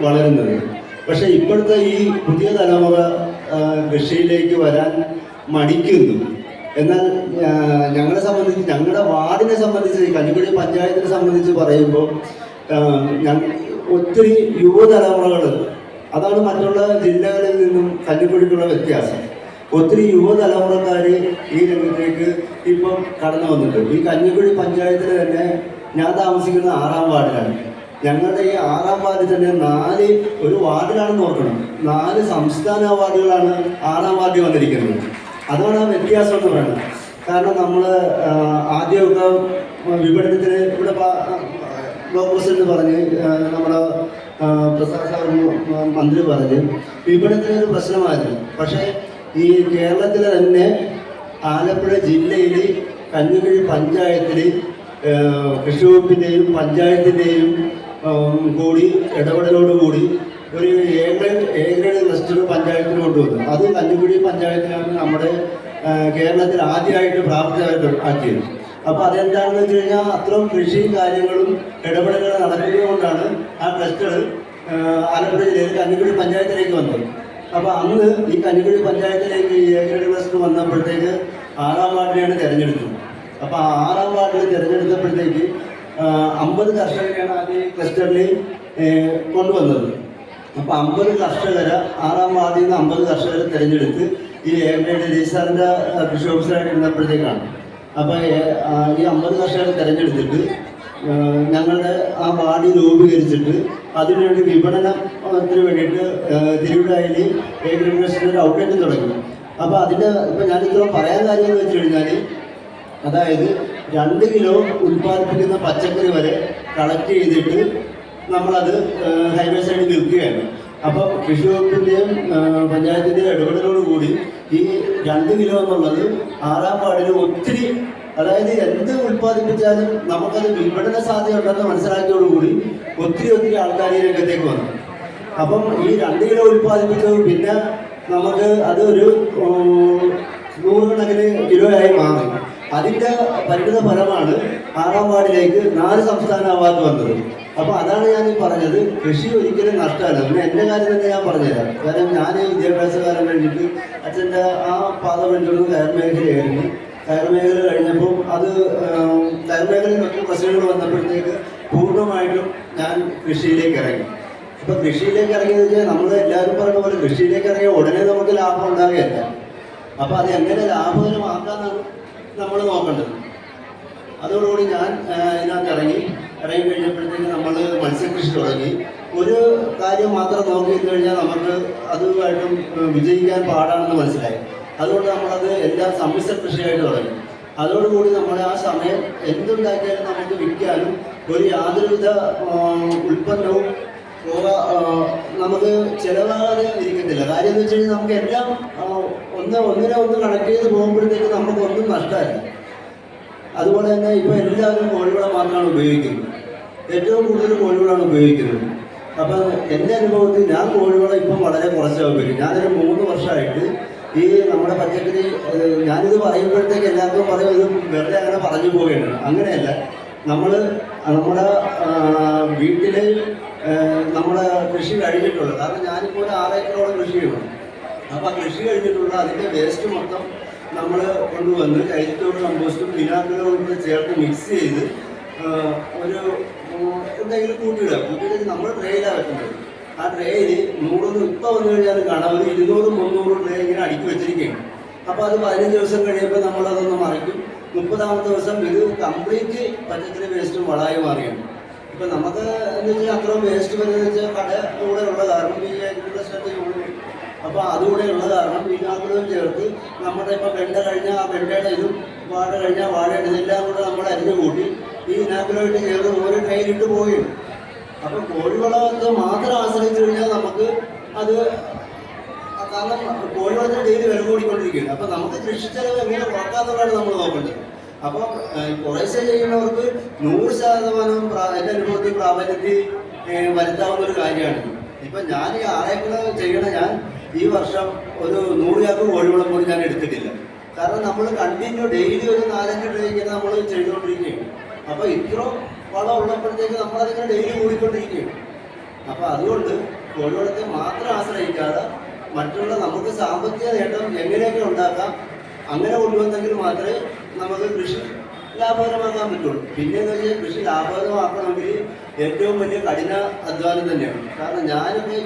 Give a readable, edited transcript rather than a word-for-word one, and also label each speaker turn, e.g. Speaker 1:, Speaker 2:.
Speaker 1: വളരുന്നത്. പക്ഷെ ഇപ്പോഴത്തെ ഈ പുതിയ തലമുറ കൃഷിയിലേക്ക് വരാൻ മടിക്കുന്നു. എന്നാൽ ഞങ്ങളെ സംബന്ധിച്ച്, ഞങ്ങളുടെ വാർഡിനെ സംബന്ധിച്ച്, കഞ്ഞിക്കുഴി പഞ്ചായത്തിനെ സംബന്ധിച്ച് പറയുമ്പോൾ ഒത്തിരി യുവതലമുറകൾ, അതാണ് മറ്റുള്ള ജില്ലകളിൽ നിന്നും കഞ്ഞിക്കുഴിക്കുള്ള വ്യത്യാസം. ഒത്തിരി യുവതലമുറക്കാർ ഈ രംഗത്തേക്ക് ഇപ്പം കടന്നു വന്നിട്ടുണ്ട്. ഈ കഞ്ഞിക്കുഴി പഞ്ചായത്തിൽ തന്നെ ഞാൻ താമസിക്കുന്ന 6-ാം വാർഡിലാണ്. ഞങ്ങളുടെ ഈ 6-ാം വാർഡിൽ തന്നെ ഒരു വാർഡിലാണെന്ന് ഓർക്കണം, 4 സംസ്ഥാന അവാർഡുകളാണ് 6-ാം വാർഡിൽ വന്നിരിക്കുന്നത്. അതാണ് ആ വ്യത്യാസം എന്ന് പറയുന്നത്. കാരണം നമ്മൾ ആദ്യമൊക്കെ വിപണനത്തിന് ഇവിടെ ബ്ലോക്ക് പ്രസിഡന്റ് പറഞ്ഞ്, നമ്മുടെ പ്രസാദ് സാർ മന്ത്രി പറഞ്ഞ് വിപണനത്തിനൊരു പ്രശ്നമായിരുന്നു. പക്ഷേ ഈ കേരളത്തിലെ തന്നെ ആലപ്പുഴ ജില്ലയിൽ കഞ്ഞിക്കുഴി പഞ്ചായത്തിൽ കൃഷി വകുപ്പിൻ്റെയും പഞ്ചായത്തിൻ്റെയും കൂടി ഇടപെടലോടുകൂടി ഒരു എ ഗ്രേഡ് ക്ലസ്റ്റർ പഞ്ചായത്തിന് കൊണ്ടുവന്നു. അത് കഞ്ഞിക്കുഴി പഞ്ചായത്തിലാണ് നമ്മുടെ കേരളത്തിൽ ആദ്യമായിട്ട് പ്രാപ്തമായിട്ട് ആക്കിയത്. അപ്പോൾ അതെന്താണെന്ന് വെച്ച് കഴിഞ്ഞാൽ അത്രയും കൃഷിയും കാര്യങ്ങളും ഇടപെടലുകൾ നടക്കുന്നതുകൊണ്ടാണ് ആ ക്ലസ്റ്റർ ആലപ്പുഴ ജില്ലയിൽ കഞ്ഞിക്കുഴി പഞ്ചായത്തിലേക്ക് വന്നത്. അപ്പോൾ അന്ന് ഈ കഞ്ഞിക്കുഴി പഞ്ചായത്തിലേക്ക് ഈ എ ഗ്രേഡ് ക്ലസ്റ്റർ വന്നപ്പോഴത്തേക്ക് 6-ാം വാർഡിനെയാണ് തിരഞ്ഞെടുത്തത്. അപ്പോൾ 6-ാം വാർഡിൽ തിരഞ്ഞെടുത്തപ്പോഴത്തേക്ക് 50 കർഷകരെയാണ് ആദ്യം ഈ ക്ലസ്റ്ററിൽ കൊണ്ടുവന്നത്. അപ്പോൾ 50 കർഷകരെ 6-ാം വാർഡിൽ നിന്ന് 50 കർഷകരെ തിരഞ്ഞെടുത്ത് ഈ എ ഗ്രേഡ് രജിസ്ട്രാറിൻ്റെ കൃഷി ഓഫീസറായിട്ട് ഇരുന്നപ്പോഴത്തേക്കാണ്. അപ്പോൾ ഈ 50 കർഷകരെ തിരഞ്ഞെടുത്തിട്ട് ഞങ്ങളുടെ ആ വാർഡ് രൂപീകരിച്ചിട്ട് അതിനുവേണ്ടി വിപണനത്തിന് വേണ്ടിയിട്ട് തിരുവിടായിൽ എ ഗ്രേഡ് ക്ലസ്റ്ററിൻ്റെ ഔട്ട്ലെറ്റ് തുടങ്ങി. അപ്പോൾ അതിൻ്റെ ഇപ്പോൾ ഞാനിത്ര പറയാൻ കാര്യം എന്ന് വെച്ച് കഴിഞ്ഞാൽ, അതായത് 2 കിലോ ഉൽപ്പാദിപ്പിക്കുന്ന പച്ചക്കറി വരെ കളക്ട് ചെയ്തിട്ട് നമ്മളത് ഹൈവേ സൈഡിൽ വിൽക്കുകയാണ്. അപ്പോൾ കൃഷി വകുപ്പിൻ്റെയും പഞ്ചായത്തിൻ്റെയും ഇടപെടലോടുകൂടി ഈ 2 കിലോ എന്നുള്ളത് 6-ാം വാർഡിൽ ഒത്തിരി, അതായത് എന്ത് ഉൽപ്പാദിപ്പിച്ചാലും നമുക്കത് വിപണന സാധ്യതയുണ്ടെന്ന് മനസ്സിലാക്കിയോടുകൂടി ഒത്തിരി ആൾക്കാർ ഈ രംഗത്തേക്ക് വന്നു. അപ്പം ഈ 2 കിലോ ഉൽപ്പാദിപ്പിച്ചത് പിന്നെ നമുക്ക് അതൊരു 100 കണക്കിന് കിലോയായി മാറി. അതിൻ്റെ പരിണിത ഫലമാണ് 6-ാം വാർഡിലേക്ക് 4 സംസ്ഥാന അവാർഡ് വന്നത്. അപ്പോൾ അതാണ് ഞാൻ ഈ പറഞ്ഞത്, കൃഷി ഒരിക്കലും നഷ്ടമല്ല. പിന്നെ എൻ്റെ കാര്യം തന്നെ ഞാൻ പറഞ്ഞുതരാം. കാരണം ഞാൻ വിദ്യാഭ്യാസകാലം കഴിഞ്ഞിട്ട് അച്ഛൻ്റെ ആ പാത പിന്തുടർന്ന് കയർ മേഖലയായിരുന്നു. കയർ മേഖല കഴിഞ്ഞപ്പോൾ അത് കയർ മേഖലയിൽ മറ്റു പ്രശ്നങ്ങൾ വന്നപ്പോഴത്തേക്ക് പൂർണ്ണമായിട്ടും ഞാൻ കൃഷിയിലേക്ക് ഇറങ്ങി. അപ്പോൾ കൃഷിയിലേക്ക് ഇറങ്ങിയെന്ന് വെച്ചാൽ നമ്മൾ എല്ലാവരും പറയുന്ന പോലെ കൃഷിയിലേക്ക് ഇറങ്ങിയ ഉടനെ നമുക്ക് ലാഭം ഉണ്ടാകുകയല്ല. അപ്പോൾ അത് എങ്ങനെ ലാഭകരമാക്കാമെന്നാണ് നമ്മൾ നോക്കേണ്ടത്. അതോടുകൂടി ഞാൻ ഇതിനകത്ത് ഇറങ്ങി കഴിഞ്ഞപ്പോഴത്തേക്ക് നമ്മൾ മത്സ്യകൃഷി തുടങ്ങി. ഒരു കാര്യം മാത്രം നോക്കിയിരുന്നു കഴിഞ്ഞാൽ നമുക്ക് അതുമായിട്ടും വിജയിക്കാൻ പാടാണെന്ന് മനസ്സിലായി. അതുകൊണ്ട് നമ്മളത് എല്ലാം സമ്മിശ്ര കൃഷിയായിട്ട് തുടങ്ങി. അതോടുകൂടി നമ്മൾ ആ സമയം എന്തുണ്ടാക്കിയാലും നമുക്ക് വിൽക്കാനും ഒരു യാതൊരുവിധ ഉൽപ്പന്നവും നമുക്ക് ചിലവാകാതെ ഇരിക്കത്തില്ല. കാര്യം എന്ന് വെച്ച് കഴിഞ്ഞാൽ നമുക്ക് എല്ലാം ഒന്നിനെ കണക്ട് ചെയ്ത് പോകുമ്പോഴത്തേക്ക് നമുക്കൊന്നും നഷ്ടമല്ല. അതുപോലെ തന്നെ ഇപ്പോൾ എല്ലാവരും കോഴിവളം മാത്രമാണ് ഉപയോഗിക്കുന്നത്, ഏറ്റവും കൂടുതൽ കോഴിവളമാണ് ഉപയോഗിക്കുന്നത്. അപ്പം എൻ്റെ അനുഭവത്തിൽ ഞാൻ കോഴിവളം ഇപ്പം വളരെ കുറച്ചാണ് ഉപയോഗിക്കും. ഞാനൊരു 3 വർഷമായിട്ട് ഈ നമ്മുടെ പച്ചക്കറി, ഞാനിത് പറയുമ്പോഴത്തേക്ക് എല്ലാവർക്കും പറയും ഇത് വെറുതെ അങ്ങനെ പറഞ്ഞു പോവുകയാണ്. അങ്ങനെയല്ല, നമ്മുടെ വീട്ടിൽ നമ്മുടെ കൃഷി കഴിഞ്ഞിട്ടുള്ളത്, കാരണം ഞാനിപ്പോൾ ഒരു 6 ഏക്കറോളം കൃഷി ചെയ്യണം. അപ്പോൾ കൃഷി കഴിഞ്ഞിട്ടുള്ള അതിൻ്റെ വേസ്റ്റ് മൊത്തം നമ്മൾ കൊണ്ടുവന്ന് കൈത്തോട് കമ്പോസ്റ്റും പിനാക്കുകളും കൂടെ ചേർത്ത് മിക്സ് ചെയ്ത് ഒരു എന്തെങ്കിലും കൂട്ടിയിട്ട് നമ്മൾ ട്രേയിലാണ് വെക്കുന്നത്. ആ ട്രേയിൽ 100 ഇപ്പോൾ വന്നു കഴിഞ്ഞാൽ കാണാം, ഒരു 200-300 ട്രേ ഇങ്ങനെ അടുക്കി വെച്ചിരിക്കുകയാണ്. അപ്പോൾ അത് 15 ദിവസം കഴിയുമ്പോൾ നമ്മളതൊന്ന് മറിക്കും. 30ാമത്തെ ദിവസം ഇത് കംപ്ലീറ്റ് പച്ചക്കറി വേസ്റ്റും വളമായി മാറിയാണ്. ഇപ്പം നമുക്ക് എന്ന് വെച്ചാൽ അത്രയും വേസ്റ്റ് വരുന്നത് വെച്ചാൽ കട ഉള്ള കാരണം ഈ അഗ്രികൾച്ചറിൻ്റെ അപ്പോൾ അതുകൂടെ ഉള്ള കാരണം പിന്നാക്കുകളും ചേർത്ത് നമ്മുടെ ഇപ്പോൾ വെണ്ട കഴിഞ്ഞാൽ ആ വെണ്ടയുടെ ഇതും വാഴ കഴിഞ്ഞാൽ വാഴയുടെ ഇതെല്ലാം കൂടെ നമ്മൾ അരിഞ്ഞു കൂട്ടി ഈ ഇനാക്കുലമായിട്ട് ചേർത്ത് ഓരോ ട്രെയിനിട്ട് പോവുകയാണ്. അപ്പോൾ കോഴിവളത്തെ മാത്രം ആശ്രയിച്ചു കഴിഞ്ഞാൽ നമുക്ക് അത്, കാരണം കോഴിവളത്തിന് ഡെയിലി വില കൂടിക്കൊണ്ടിരിക്കുകയാണ്. അപ്പോൾ നമുക്ക് കൃഷി ചെലവ് എങ്ങനെ കുറക്കാന്നുള്ളതാണ് നമ്മൾ നോക്കേണ്ടത്. അപ്പോൾ കുറേശ്ശെ ചെയ്യുന്നവർക്ക് 100% എൻ്റെ അനുഭവത്തിൽ പ്രാബല്യത്തിൽ വരുത്താവുന്നൊരു കാര്യമാണ്. ഇപ്പം ഞാൻ ഈ 6 ഏക്കർ ചെയ്യണ ഞാൻ ഈ വർഷം ഒരു 100 ചാക്ക് കോഴിവളം പോലും ഞാൻ എടുത്തിട്ടില്ല. കാരണം നമ്മൾ കണ്ടിന്യൂ ഡെയിലി ഒരു 4-5 ട്രേ ഇങ്ങനെ നമ്മൾ ചെയ്തുകൊണ്ടിരിക്കുകയാണ്. അപ്പോൾ ഇത്ര വളം ഉള്ളപ്പോഴത്തേക്ക് നമ്മളതിങ്ങനെ ഡെയിലി കൂടിക്കൊണ്ടിരിക്കുകയാണ്. അപ്പോൾ അതുകൊണ്ട് കോഴിവളർത്തൽ മാത്രം ആശ്രയിക്കാതെ മറ്റുള്ള നമുക്ക് സാമ്പത്തിക നേട്ടം എങ്ങനെയൊക്കെ ഉണ്ടാക്കാം, അങ്ങനെ കൊണ്ടുവന്നെങ്കിൽ മാത്രമേ നമുക്ക് കൃഷി ലാഭകരമാക്കാൻ പറ്റുള്ളൂ. പിന്നെയെന്ന് വെച്ചാൽ കൃഷി ലാഭകരമാക്കണമെങ്കിൽ ഏറ്റവും വലിയ കഠിന അധ്വാനം തന്നെയാണ്. കാരണം ഞാനൊക്കെ